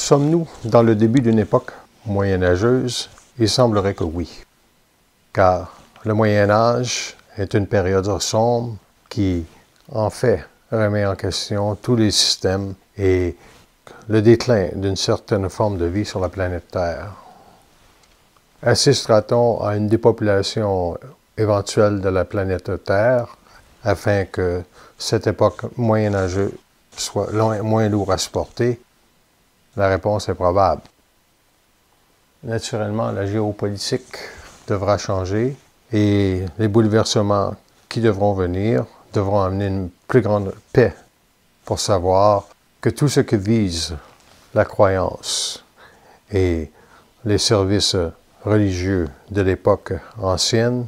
Sommes-nous dans le début d'une époque moyenâgeuse? Il semblerait que oui, car le Moyen-Âge est une période sombre qui, en fait, remet en question tous les systèmes et le déclin d'une certaine forme de vie sur la planète Terre. Assistera-t-on à une dépopulation éventuelle de la planète Terre afin que cette époque moyenâgeuse soit moins lourde à supporter? La réponse est probable. Naturellement, la géopolitique devra changer et les bouleversements qui devront venir devront amener une plus grande paix pour savoir que tout ce que vise la croyance et les services religieux de l'époque ancienne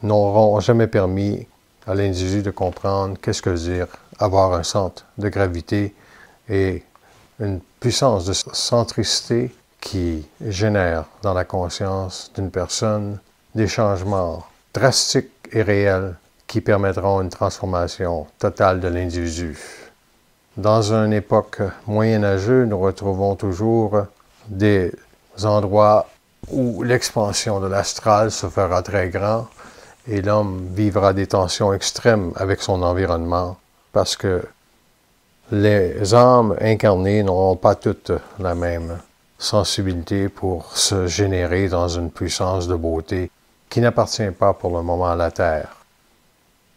n'auront jamais permis à l'individu de comprendre qu'est-ce que veut dire avoir un centre de gravité et une puissance de centricité qui génère dans la conscience d'une personne des changements drastiques et réels qui permettront une transformation totale de l'individu. Dans une époque moyenâgeuse, nous retrouvons toujours des endroits où l'expansion de l'astral se fera très grand et l'homme vivra des tensions extrêmes avec son environnement parce que les âmes incarnées n'auront pas toutes la même sensibilité pour se générer dans une puissance de beauté qui n'appartient pas pour le moment à la Terre.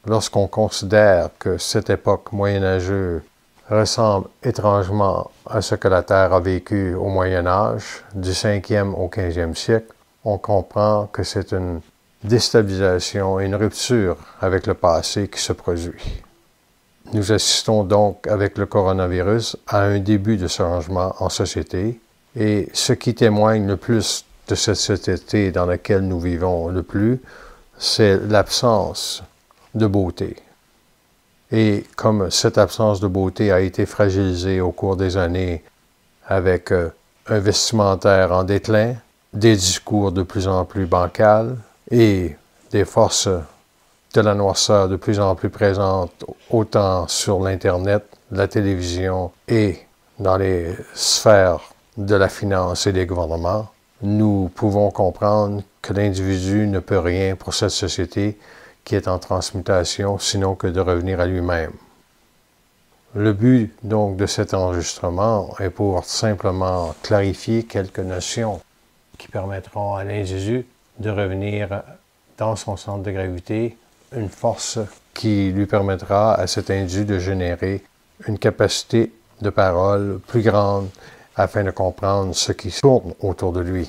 Lorsqu'on considère que cette époque moyenâgeuse ressemble étrangement à ce que la Terre a vécu au Moyen Âge, du 5e au 15e siècle, on comprend que c'est une déstabilisation et une rupture avec le passé qui se produit. Nous assistons donc avec le coronavirus à un début de changement en société et ce qui témoigne le plus de cette société dans laquelle nous vivons le plus, c'est l'absence de beauté. Et comme cette absence de beauté a été fragilisée au cours des années avec un vestimentaire en déclin, des discours de plus en plus bancals et des forces de la noirceur de plus en plus présentes autant sur l'Internet, la télévision et dans les sphères de la finance et des gouvernements, nous pouvons comprendre que l'individu ne peut rien pour cette société qui est en transmutation, sinon que de revenir à lui-même. Le but donc de cet enregistrement est pour simplement clarifier quelques notions qui permettront à l'individu de revenir dans son centre de gravité, une force qui lui permettra à cet individu de générer une capacité de parole plus grande afin de comprendre ce qui tourne autour de lui.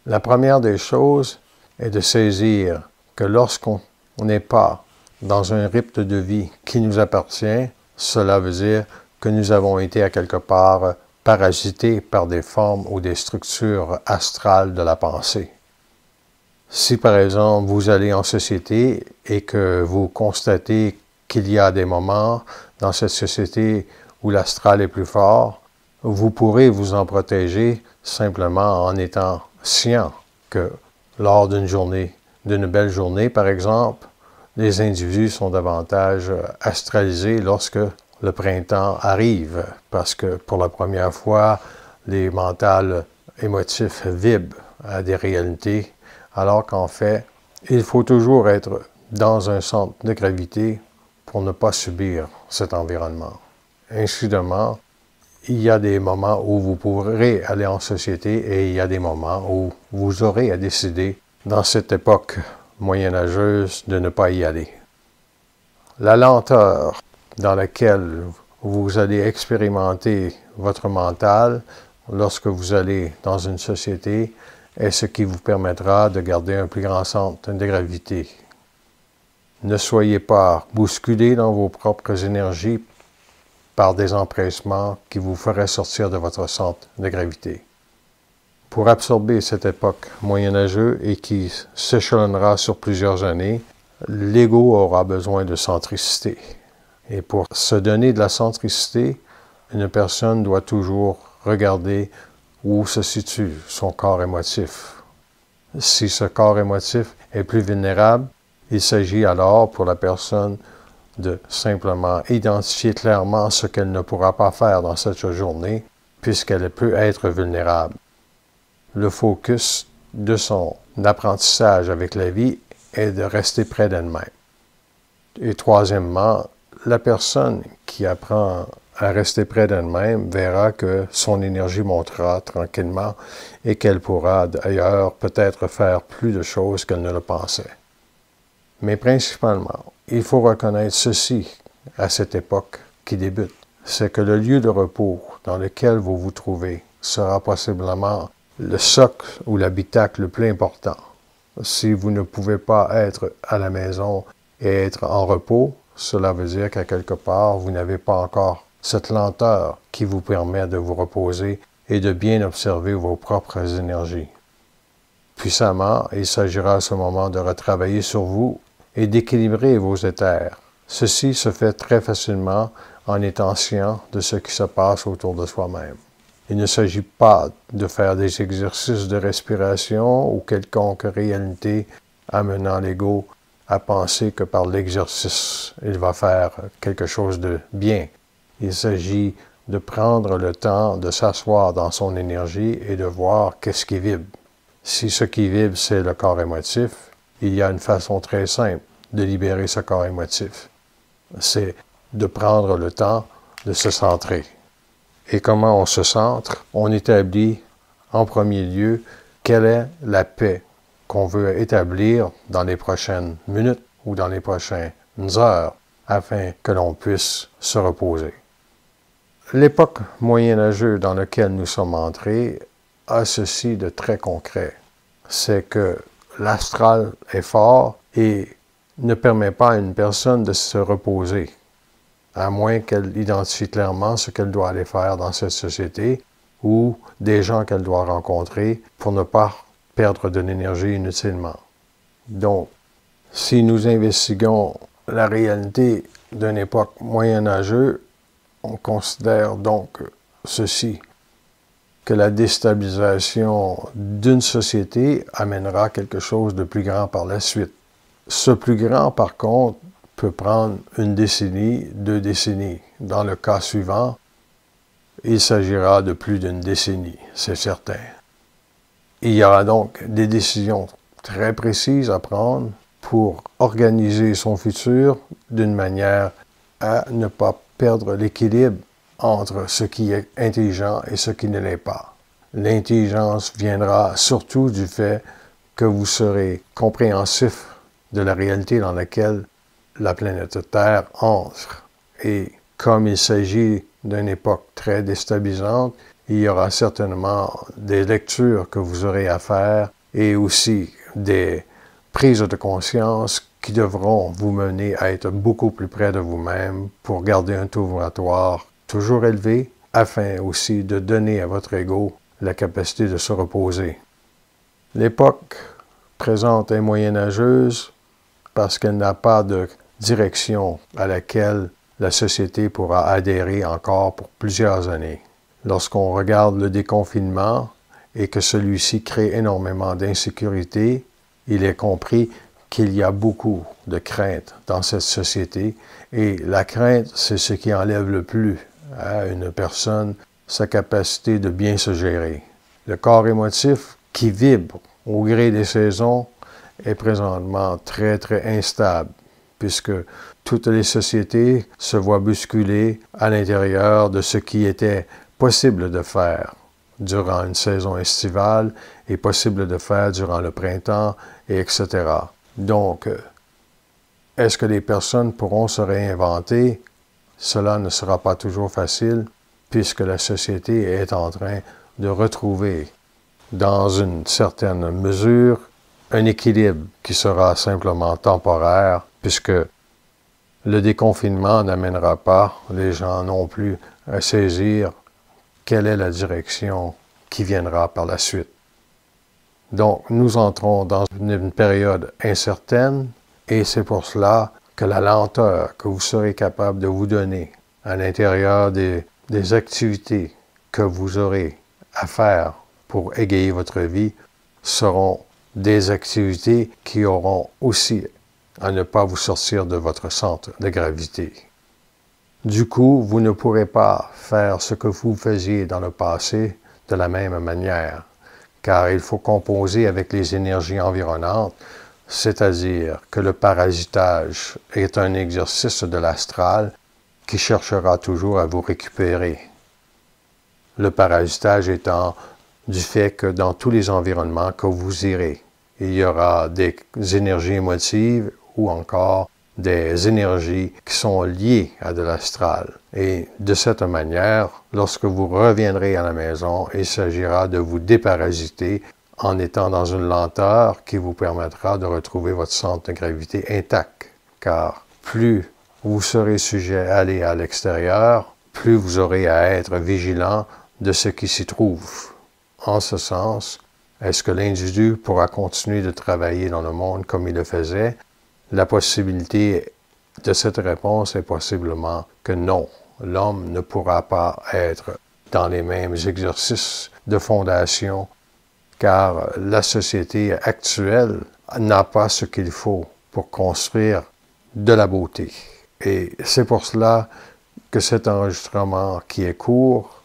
La première des choses est de saisir que lorsqu'on n'est pas dans un rythme de vie qui nous appartient, cela veut dire que nous avons été à quelque part parasités par des formes ou des structures astrales de la pensée. Si par exemple vous allez en société et que vous constatez qu'il y a des moments dans cette société où l'astral est plus fort, vous pourrez vous en protéger simplement en étant scient que lors d'une belle journée par exemple, les individus sont davantage astralisés lorsque le printemps arrive, parce que pour la première fois, les mentales émotifs vibrent à des réalités, alors qu'en fait, il faut toujours être dans un centre de gravité pour ne pas subir cet environnement. Incidemment, il y a des moments où vous pourrez aller en société et il y a des moments où vous aurez à décider, dans cette époque moyenâgeuse, de ne pas y aller. La lenteur dans laquelle vous allez expérimenter votre mental lorsque vous allez dans une société est ce qui vous permettra de garder un plus grand centre de gravité. Ne soyez pas bousculés dans vos propres énergies par des empressements qui vous feraient sortir de votre centre de gravité. Pour absorber cette époque moyenâgeuse et qui s'échelonnera sur plusieurs années, l'ego aura besoin de centricité. Et pour se donner de la centricité, une personne doit toujours regarder où se situe son corps émotif. Si ce corps émotif est plus vulnérable, il s'agit alors pour la personne de simplement identifier clairement ce qu'elle ne pourra pas faire dans cette journée puisqu'elle peut être vulnérable. Le focus de son apprentissage avec la vie est de rester près d'elle-même. Et troisièmement, la personne qui apprend à rester près d'elle-même verra que son énergie montera tranquillement et qu'elle pourra d'ailleurs peut-être faire plus de choses qu'elle ne le pensait. Mais principalement, il faut reconnaître ceci à cette époque qui débute, c'est que le lieu de repos dans lequel vous vous trouvez sera possiblement le socle ou l'habitacle le plus important. Si vous ne pouvez pas être à la maison et être en repos, cela veut dire qu'à quelque part, vous n'avez pas encore cette lenteur qui vous permet de vous reposer et de bien observer vos propres énergies. Puissamment, il s'agira à ce moment de retravailler sur vous et d'équilibrer vos éthers. Ceci se fait très facilement en étant conscient de ce qui se passe autour de soi-même. Il ne s'agit pas de faire des exercices de respiration ou quelconque réalité amenant l'ego à penser que par l'exercice, il va faire quelque chose de bien. Il s'agit de prendre le temps de s'asseoir dans son énergie et de voir qu'est-ce qui vibre. Si ce qui vibre, c'est le corps émotif, il y a une façon très simple de libérer ce corps émotif. C'est de prendre le temps de se centrer. Et comment on se centre? On établit en premier lieu quelle est la paix qu'on veut établir dans les prochaines minutes ou dans les prochaines heures afin que l'on puisse se reposer. L'époque moyenâgeuse dans laquelle nous sommes entrés a ceci de très concret. C'est que l'astral est fort et ne permet pas à une personne de se reposer, à moins qu'elle identifie clairement ce qu'elle doit aller faire dans cette société ou des gens qu'elle doit rencontrer pour ne pas perdre de l'énergie inutilement. Donc, si nous investiguons la réalité d'une époque moyenâgeuse, on considère donc ceci, que la déstabilisation d'une société amènera quelque chose de plus grand par la suite. Ce plus grand, par contre, peut prendre une décennie, 2 décennies. Dans le cas suivant, il s'agira de plus d'une décennie, c'est certain. Il y aura donc des décisions très précises à prendre pour organiser son futur d'une manière à ne pas perdre l'équilibre entre ce qui est intelligent et ce qui ne l'est pas. L'intelligence viendra surtout du fait que vous serez compréhensif de la réalité dans laquelle la planète Terre entre. Et comme il s'agit d'une époque très déstabilisante, il y aura certainement des lectures que vous aurez à faire et aussi des prises de conscience qui devront vous mener à être beaucoup plus près de vous-même pour garder un taux vibratoire toujours élevé, afin aussi de donner à votre ego la capacité de se reposer. L'époque présente est moyenâgeuse parce qu'elle n'a pas de direction à laquelle la société pourra adhérer encore pour plusieurs années. Lorsqu'on regarde le déconfinement et que celui-ci crée énormément d'insécurité, il est compris qu'il y a beaucoup de crainte dans cette société et la crainte, c'est ce qui enlève le plus à une personne sa capacité de bien se gérer. Le corps émotif qui vibre au gré des saisons est présentement très instable puisque toutes les sociétés se voient bousculer à l'intérieur de ce qui était possible de faire durant une saison estivale et possible de faire durant le printemps, et etc. Donc, est-ce que les personnes pourront se réinventer? Cela ne sera pas toujours facile puisque la société est en train de retrouver, dans une certaine mesure, un équilibre qui sera simplement temporaire puisque le déconfinement n'amènera pas les gens non plus à saisir quelle est la direction qui viendra par la suite. Donc, nous entrons dans une période incertaine et c'est pour cela que la lenteur que vous serez capable de vous donner à l'intérieur des activités que vous aurez à faire pour égayer votre vie seront des activités qui auront aussi à ne pas vous sortir de votre centre de gravité. Du coup, vous ne pourrez pas faire ce que vous faisiez dans le passé de la même manière, car il faut composer avec les énergies environnantes, c'est-à-dire que le parasitage est un exercice de l'astral qui cherchera toujours à vous récupérer. Le parasitage étant du fait que dans tous les environnements que vous irez, il y aura des énergies émotives ou encore des énergies qui sont liées à de l'astral. Et de cette manière, lorsque vous reviendrez à la maison, il s'agira de vous déparasiter en étant dans une lenteur qui vous permettra de retrouver votre centre de gravité intact. Car plus vous serez sujet à aller à l'extérieur, plus vous aurez à être vigilant de ce qui s'y trouve. En ce sens, est-ce que l'individu pourra continuer de travailler dans le monde comme il le faisait? La possibilité de cette réponse est possiblement que non. L'homme ne pourra pas être dans les mêmes exercices de fondation, car la société actuelle n'a pas ce qu'il faut pour construire de la beauté. Et c'est pour cela que cet enregistrement qui est court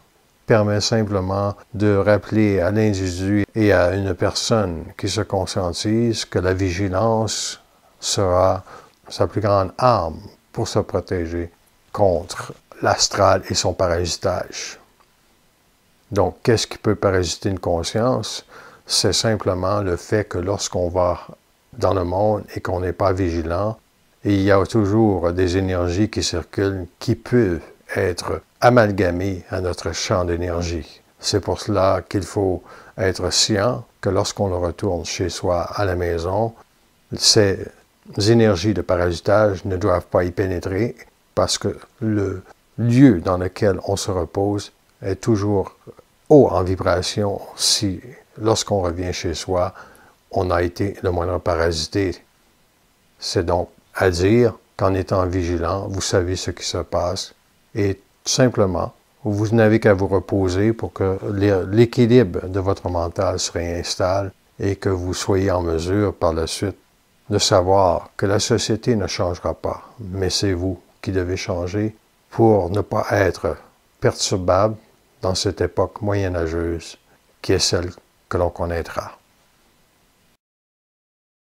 permet simplement de rappeler à l'individu et à une personne qui se conscientise que la vigilance sera sa plus grande arme pour se protéger contre l'astral et son parasitage. Donc, qu'est-ce qui peut parasiter une conscience? C'est simplement le fait que lorsqu'on va dans le monde et qu'on n'est pas vigilant, il y a toujours des énergies qui circulent qui peuvent être amalgamées à notre champ d'énergie. C'est pour cela qu'il faut être scient que lorsqu'on retourne chez soi à la maison, ces énergies de parasitage ne doivent pas y pénétrer parce que le lieu dans lequel on se repose est toujours haut en vibration si, lorsqu'on revient chez soi, on a été le moindre parasité. C'est donc à dire qu'en étant vigilant, vous savez ce qui se passe et simplement, vous n'avez qu'à vous reposer pour que l'équilibre de votre mental se réinstalle et que vous soyez en mesure par la suite de savoir que la société ne changera pas, mais c'est vous qui devez changer pour ne pas être perturbable dans cette époque moyenâgeuse qui est celle que l'on connaîtra.